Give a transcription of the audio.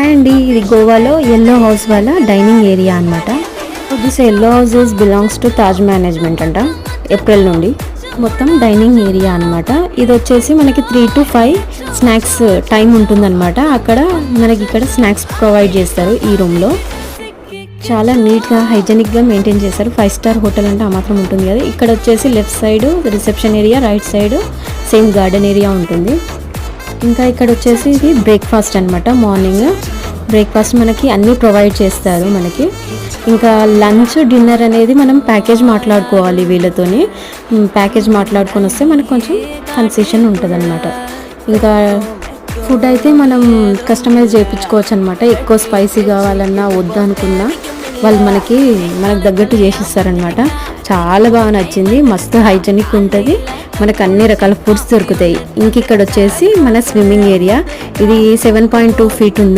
అండి, ఇది గోవాలో ఎల్లో హౌస్ వాళ్ళ డైనింగ్ ఏరియా అనమాట. This yellow houses belongs to Taj management అంట. ఏప్రిల్ నుండి మొత్తం డైనింగ్ ఏరియా అనమాట. ఇది వచ్చేసి మనకి 3 to 5 స్నాక్స్ టైం ఉంటుందన్నమాట. అక్కడ మనకి ఇక్కడ స్నాక్స్ ప్రొవైడ్ చేస్తారు. ఈ రూమ్లో చాలా నీట్గా హైజెనిక్గా మెయింటైన్ చేస్తారు. 5 స్టార్ హోటల్ అంటే ఆ మాత్రం ఉంటుంది కదా. ఇక్కడ వచ్చేసి left side reception area, right side same garden area ఉంటుంది. ఇంకా ఇక్కడ వచ్చేసి ఇది బ్రేక్ఫాస్ట్ అనమాట. మార్నింగ్ బ్రేక్ఫాస్ట్ మనకి అన్నీ ప్రొవైడ్ చేస్తారు మనకి. ఇంకా లంచ్ డిన్నర్ అనేది మనం ప్యాకేజ్ మాట్లాడుకోవాలి వీళ్ళతోని. ప్యాకేజ్ మాట్లాడుకొని వస్తే మనకు కొంచెం కన్సెషన్ ఉంటుంది అనమాట. ఇంకా ఫుడ్ అయితే మనం కస్టమైజ్ చేయించుకోవచ్చు అనమాట. ఎక్కువ స్పైసీ కావాలన్నా వద్దనుకున్నా వాళ్ళు మనకు తగ్గట్టు చేసిస్తారనమాట. చాలా బాగా నచ్చింది. మస్తు హైజెనిక్ ఉంటుంది. మనకు అన్ని రకాల ఫుడ్స్ దొరుకుతాయి. ఇంక ఇక్కడ వచ్చేసి మన స్విమ్మింగ్ ఏరియా. ఇది 7.2 feet ఉంది.